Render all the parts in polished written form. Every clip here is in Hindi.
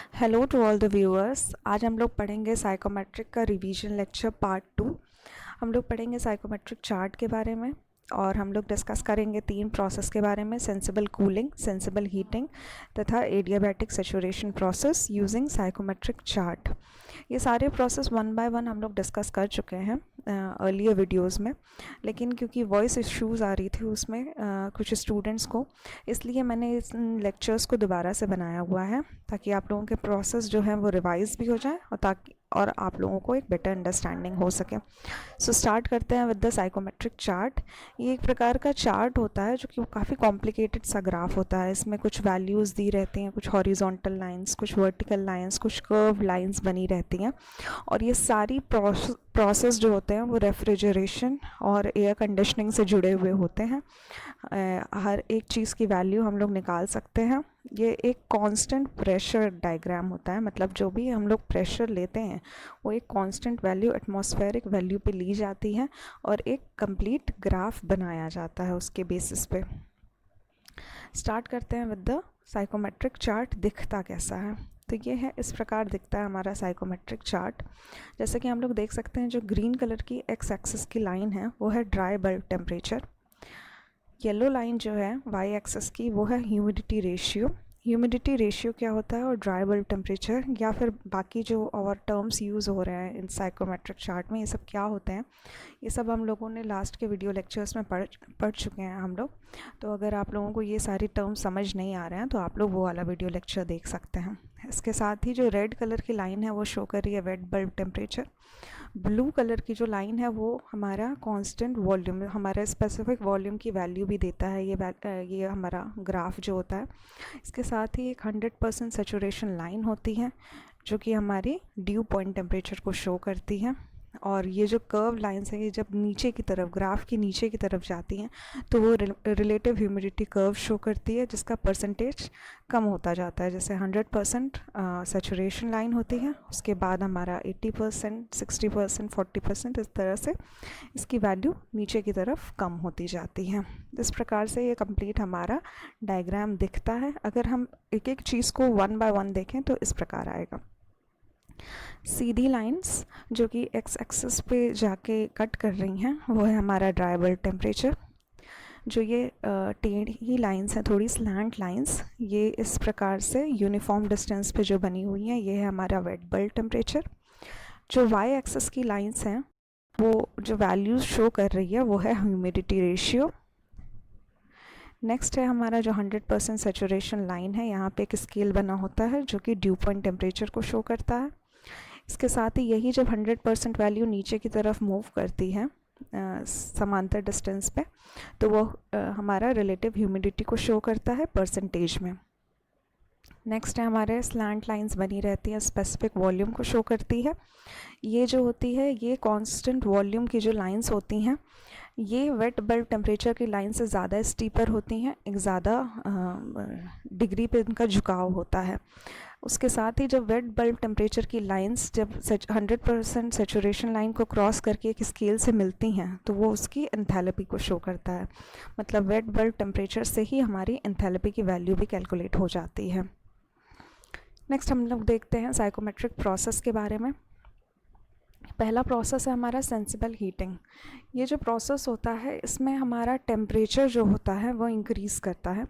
Hello to all the viewers. आज हम लोग पढ़ेंगे साइकोमेट्रिक का रिवीजन लेक्चर पार्ट 2। हम लोग पढ़ेंगे साइकोमेट्रिक चार्ट के बारे में और हम लोग डिस्कस करेंगे 3 प्रोसेस के बारे में, सेंसिबल कूलिंग, सेंसिबल हीटिंग तथा adiabatic saturation process using psychrometric chart. ये सारे प्रोसेस वन बाय वन हम लोग डिस्कस कर चुके हैं अर्लियर वीडियोस में, लेकिन क्योंकि वॉइस इश्यूज़ आ रही थी उसमें कुछ स्टूडेंट्स को, इसलिए मैंने इस लेक्चर्स को दोबारा से बनाया हुआ है ताकि आप लोगों के प्रोसेस जो है वो रिवाइज भी हो जाए और आप लोगों को एक बेटर अंडरस्टैंडिंग हो सके। सो स्टार्ट करते हैं विद द साइकोमेट्रिक चार्ट। ये एक प्रकार का चार्ट होता है जो कि काफ़ी कॉम्प्लिकेटेड सा ग्राफ होता है। इसमें कुछ वैल्यूज़ दी रहती हैं, कुछ हॉरिजॉन्टल लाइंस, कुछ वर्टिकल लाइंस, कुछ कर्व लाइंस बनी रहती हैं। और ये सारी प्रोसेस जो होते हैं वो रेफ्रिजरेशन और एयर कंडीशनिंग से जुड़े हुए होते हैं। हर एक चीज़ की वैल्यू हम लोग निकाल सकते हैं। ये एक कांस्टेंट प्रेशर डायग्राम होता है, मतलब जो भी हम लोग प्रेशर लेते हैं वो एक कांस्टेंट वैल्यू, एटमॉस्फेरिक वैल्यू पे ली जाती है और एक कंप्लीट ग्राफ बनाया जाता है उसके बेसिस पे। स्टार्ट करते हैं विद द साइकोमेट्रिक चार्ट। दिखता कैसा है, तो ये है, इस प्रकार दिखता है हमारा साइकोमेट्रिक चार्ट। जैसे कि हम लोग देख सकते हैं, जो ग्रीन कलर की एक्स एक्सिस की लाइन है वो है dry bulb temperature. Yellow line जो है वाई एक्सिस की वो है ह्यूमिडिटी रेशियो। ह्यूमिडिटी रेशियो क्या होता है और ड्राई बल्ब टेम्परेचर या फिर बाकी जो और टर्म्स यूज़ हो रहे हैं इन साइकोमेट्रिक चार्ट में, ये सब क्या होते हैं, ये सब हम लोगों ने लास्ट के वीडियो लेक्चर्स में पढ़ चुके हैं हम लोग। तो अगर आप लोगों को ये सारी टर्म्स समझ नहीं आ रहे हैं तो आप लोग वो वाला वीडियो लेक्चर देख सकते हैं। इसके साथ ही जो रेड कलर की लाइन है वो शो कर रही है wet bulb temperature. Blue colour की जो लाइन है वो हमारा कांस्टेंट वॉल्यूम, हमारा स्पेसिफिक वॉल्यूम की वैल्यू भी देता है ये हमारा ग्राफ जो होता है। इसके साथ ही एक 100% सेचुरेशन लाइन होती है जो कि हमारी ड्यू पॉइंट टेम्परेचर को शो करती है। और ये जो कर्व लाइंस है ये जब नीचे की तरफ, ग्राफ की नीचे की तरफ जाती हैं तो वो रिलेटिव ह्यूमिडिटी कर्व शो करती है जिसका परसेंटेज कम होता जाता है। जैसे 100% सेचुरेशन लाइन होती है, उसके बाद हमारा 80%, 60%, 40%, इस तरह से इसकी वैल्यू नीचे की तरफ कम होती जाती है। इस प्रकार से ये कंप्लीट हमारा डायग्राम दिखता है। अगर हम एक एक चीज़ को वन बाय वन देखें तो इस प्रकार आएगा। सीधी लाइंस जो कि एक्स एक्सिस पे जाके कट कर रही हैं वो है हमारा ड्राई बल्ब टेम्परेचर। जो ये टेढ़ी लाइंस हैं, थोड़ी स्लैंट लाइंस, ये इस प्रकार से यूनिफॉर्म डिस्टेंस पे जो बनी हुई हैं ये है हमारा वेट बल्ब टेम्परेचर। जो वाई एक्सिस की लाइंस हैं वो जो वैल्यूज़ शो कर रही है वो है ह्यूमिडिटी रेशियो। नेक्स्ट है हमारा जो 100% सेचुरेशन लाइन है, यहाँ पे एक स्केल बना होता है जो कि ड्यू पॉइंट टेम्परेचर को शो करता है। इसके साथ ही यही जब 100% वैल्यू नीचे की तरफ मूव करती है समांतर डिस्टेंस पे, तो वो हमारा रिलेटिव ह्यूमिडिटी को शो करता है परसेंटेज में। नेक्स्ट है हमारे स्लैंट लाइंस बनी रहती है, स्पेसिफिक वॉल्यूम को शो करती है। ये जो होती है ये कांस्टेंट वॉल्यूम की जो लाइंस होती हैं ये वेट बल्ब टेम्परेचर की लाइन से ज़्यादा स्टीपर होती हैं, एक ज़्यादा डिग्री पे इनका झुकाव होता है। उसके साथ ही जब वेट बल्ब टेम्परेचर की लाइंस जब 100% सेचुरेशन लाइन को क्रॉस करके एक स्केल से मिलती हैं तो वो उसकी एंथैल्पी को शो करता है। मतलब वेट बल्ब टेम्परेचर से ही हमारी एंथैल्पी की वैल्यू भी कैलकुलेट हो जाती है। नेक्स्ट हम लोग देखते हैं साइकोमेट्रिक प्रोसेस के बारे में। पहला प्रोसेस है हमारा सेंसिबल हीटिंग। ये जो प्रोसेस होता है इसमें हमारा टेम्परेचर जो होता है वो इंक्रीज़ करता है,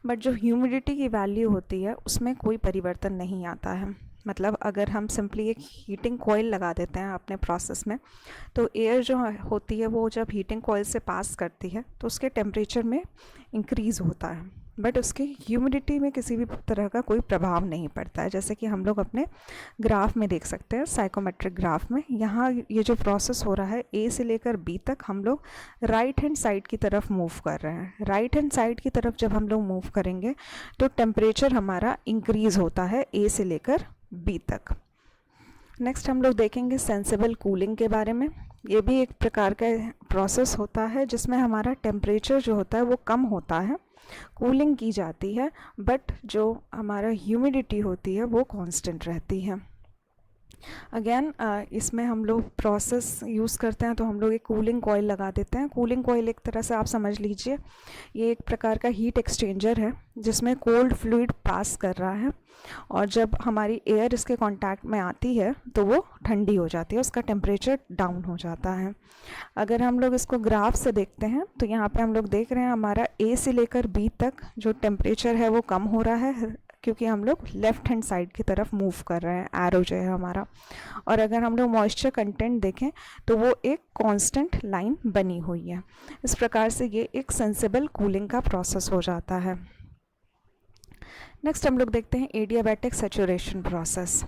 बट जो ह्यूमिडिटी की वैल्यू होती है उसमें कोई परिवर्तन नहीं आता है। मतलब अगर हम सिंपली एक हीटिंग कॉइल लगा देते हैं अपने प्रोसेस में, तो एयर जो होती है वो जब हीटिंग कॉइल से पास करती है तो उसके टेम्परेचर में इंक्रीज़ होता है, बट उसकी ह्यूमिडिटी में किसी भी तरह का कोई प्रभाव नहीं पड़ता है। जैसे कि हम लोग अपने ग्राफ में देख सकते हैं, साइकोमेट्रिक ग्राफ में यहाँ ये जो प्रोसेस हो रहा है ए से लेकर बी तक हम लोग राइट हैंड साइड की तरफ मूव कर रहे हैं। राइट हैंड साइड की तरफ जब हम लोग मूव करेंगे तो टेम्परेचर हमारा इंक्रीज़ होता है ए से लेकर बी तक। नेक्स्ट हम लोग देखेंगे सेंसिबल कूलिंग के बारे में। ये भी एक प्रकार का प्रोसेस होता है जिसमें हमारा टेम्परेचर जो होता है वो कम होता है, कूलिंग की जाती है, बट जो हमारा ह्यूमिडिटी होती है वो कांस्टेंट रहती है। अगेन इसमें हम लोग प्रोसेस यूज़ करते हैं तो हम लोग एक कूलिंग कॉइल लगा देते हैं। कूलिंग कॉइल एक तरह से आप समझ लीजिए ये एक प्रकार का हीट एक्सचेंजर है जिसमें कोल्ड फ्लूइड पास कर रहा है, और जब हमारी एयर इसके कांटेक्ट में आती है तो वो ठंडी हो जाती है, उसका टेम्परेचर डाउन हो जाता है। अगर हम लोग इसको ग्राफ से देखते हैं तो यहाँ पे हम लोग देख रहे हैं हमारा ए से लेकर बी तक जो टेम्परेचर है वो कम हो रहा है, क्योंकि हम लोग लेफ़्ट हैंड साइड की तरफ मूव कर रहे हैं, एरो जो है हमारा। और अगर हम लोग मॉइस्चर कंटेंट देखें तो वो एक कांस्टेंट लाइन बनी हुई है। इस प्रकार से ये एक सेंसिबल कूलिंग का प्रोसेस हो जाता है। नेक्स्ट हम लोग देखते हैं adiabatic saturation process.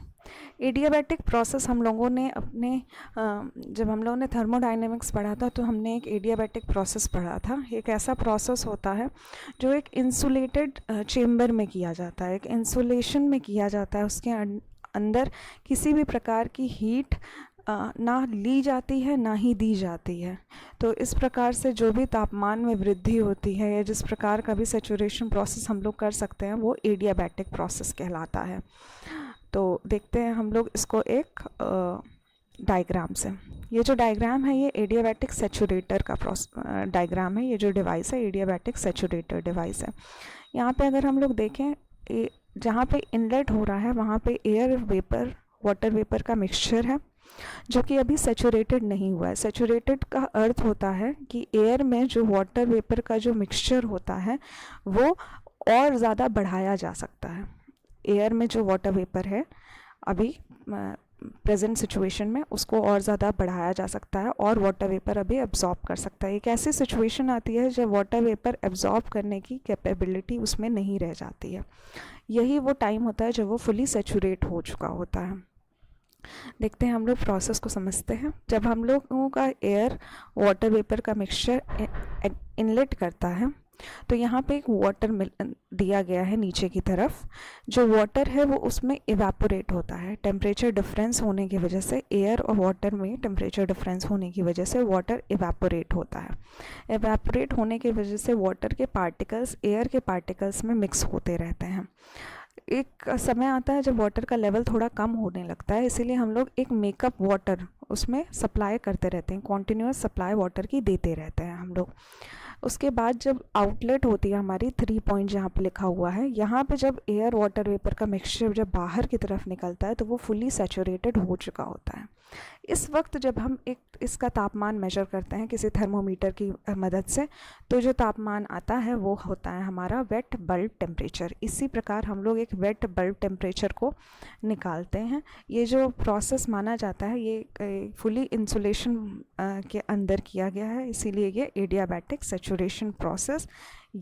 Adiabatic process हम लोगों ने अपने जब हम लोगों ने थर्मोडायनेमिक्स पढ़ा था तो हमने एक एडियाबैटिक प्रोसेस पढ़ा था। एक ऐसा प्रोसेस होता है जो एक इंसुलेटेड चेम्बर में किया जाता है, एक इंसुलेशन में किया जाता है। उसके अंदर किसी भी प्रकार की हीट ना ली जाती है ना ही दी जाती है। तो इस प्रकार से जो भी तापमान में वृद्धि होती है या जिस प्रकार का भी सैचुरेशन प्रोसेस हम लोग कर सकते हैं वो एडियाबैटिक प्रोसेस कहलाता है। तो देखते हैं हम लोग इसको एक डायग्राम से। ये जो डायग्राम है ये एडियाबैटिक सैचुरेटर का डायग्राम है। ये जो डिवाइस है एडियाबैटिक सैचुरेटर डिवाइस है। यहाँ पे अगर हम लोग देखें जहाँ पे इनलेट हो रहा है वहाँ पे एयर वेपर वाटर वेपर का मिक्सचर है जो कि अभी सैचुरेटेड नहीं हुआ है। सैचुरेटेड का अर्थ होता है कि एयर में जो वाटर वेपर का जो मिक्सचर होता है वो और ज़्यादा बढ़ाया जा सकता है। एयर में जो वाटर वेपर है अभी प्रेजेंट सिचुएशन में उसको और ज़्यादा बढ़ाया जा सकता है और वाटर वेपर अभी एब्जॉर्ब कर सकता है। एक ऐसी सिचुएशन आती है जब वाटर वेपर एब्जॉर्ब करने की कैपेबिलिटी उसमें नहीं रह जाती है। यही वो टाइम होता है जब वो फुली सैचुरेट हो चुका होता है। देखते हैं हम लोग प्रोसेस को समझते हैं। जब हम लोगों का एयर वाटर वेपर का मिक्सचर इनलेट करता है तो यहाँ पे एक वाटर दिया गया है नीचे की तरफ। जो वाटर है वो उसमें इवेपोरेट होता है। टेम्परेचर डिफरेंस होने की वजह से एयर और वाटर में टेम्परेचर डिफरेंस होने की वजह से वाटर इवेपोरेट होता है। इवेपोरेट होने की वजह से वाटर के पार्टिकल्स एयर के पार्टिकल्स में मिक्स होते रहते हैं। एक समय आता है जब वाटर का लेवल थोड़ा कम होने लगता है, इसीलिए हम लोग एक मेकअप वाटर उसमें सप्लाई करते रहते हैं, कॉन्टिन्यूस सप्लाई वाटर की देते रहते हैं हम लोग। उसके बाद जब आउटलेट होती है हमारी 3 पॉइंट जहाँ पे लिखा हुआ है, यहाँ पे जब एयर वाटर वेपर का मिक्सचर जब बाहर की तरफ निकलता है तो वो फुली सैचुरेटेड हो चुका होता है। इस वक्त जब हम एक इसका तापमान मेजर करते हैं किसी थर्मोमीटर की मदद से तो जो तापमान आता है वो होता है हमारा वेट बल्ब टेम्परेचर। इसी प्रकार हम लोग एक वेट बल्ब टेम्परेचर को निकालते हैं। ये जो प्रोसेस माना जाता है ये फुली इंसुलेशन के अंदर किया गया है, इसीलिए ये एडियाबैटिक सैचुरेशन प्रोसेस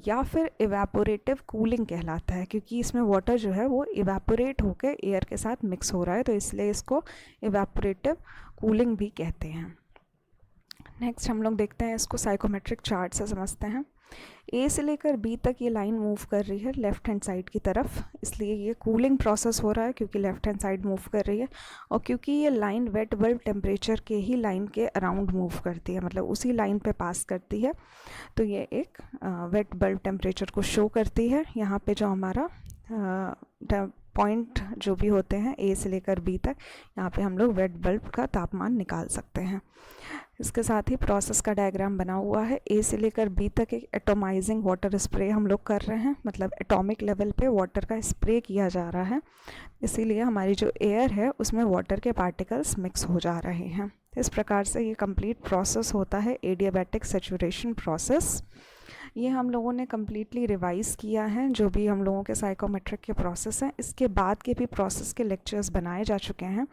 या फिर इवेपोरेटिव कूलिंग कहलाता है, क्योंकि इसमें वाटर जो है वो इवेपोरेट होकर एयर के साथ मिक्स हो रहा है, तो इसलिए इसको इवेपोरेटिव कूलिंग भी कहते हैं। नेक्स्ट हम लोग देखते हैं इसको साइकोमेट्रिक चार्ट से समझते हैं। ए से लेकर बी तक ये लाइन मूव कर रही है लेफ़्ट हैंड साइड की तरफ, इसलिए ये कूलिंग प्रोसेस हो रहा है क्योंकि लेफ़्ट हैंड साइड मूव कर रही है। और क्योंकि ये लाइन वेट बल्ब टेम्परेचर के ही लाइन के अराउंड मूव करती है, मतलब उसी लाइन पे पास करती है, तो ये एक वेट बल्ब टेम्परेचर को शो करती है। यहाँ पे जो हमारा पॉइंट जो भी होते हैं ए से लेकर बी तक, यहाँ पे हम लोग वेट बल्ब का तापमान निकाल सकते हैं। इसके साथ ही प्रोसेस का डायग्राम बना हुआ है। ए से लेकर बी तक एक एटोमाइजिंग वाटर स्प्रे हम लोग कर रहे हैं, मतलब एटॉमिक लेवल पे वाटर का स्प्रे किया जा रहा है, इसीलिए हमारी जो एयर है उसमें वाटर के पार्टिकल्स मिक्स हो जा रहे हैं। इस प्रकार से ये कंप्लीट प्रोसेस होता है एडियाबैटिक सैचुरेशन प्रोसेस। ये हम लोगों ने कम्प्लीटली रिवाइज़ किया है जो भी हम लोगों के साइकोमेट्रिक के प्रोसेस हैं। इसके बाद के भी प्रोसेस के लेक्चर्स बनाए जा चुके हैं,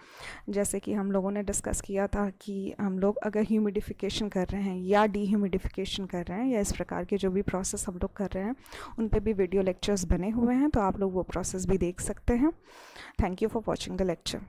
जैसे कि हम लोगों ने डिस्कस किया था कि हम लोग अगर ह्यूमिडिफिकेशन कर रहे हैं या डीह्यूमिडिफिकेशन कर रहे हैं या इस प्रकार के जो भी प्रोसेस हम लोग कर रहे हैं उन पे भी वीडियो लेक्चर्स बने हुए हैं, तो आप लोग वो प्रोसेस भी देख सकते हैं। Thank you for watching the lecture.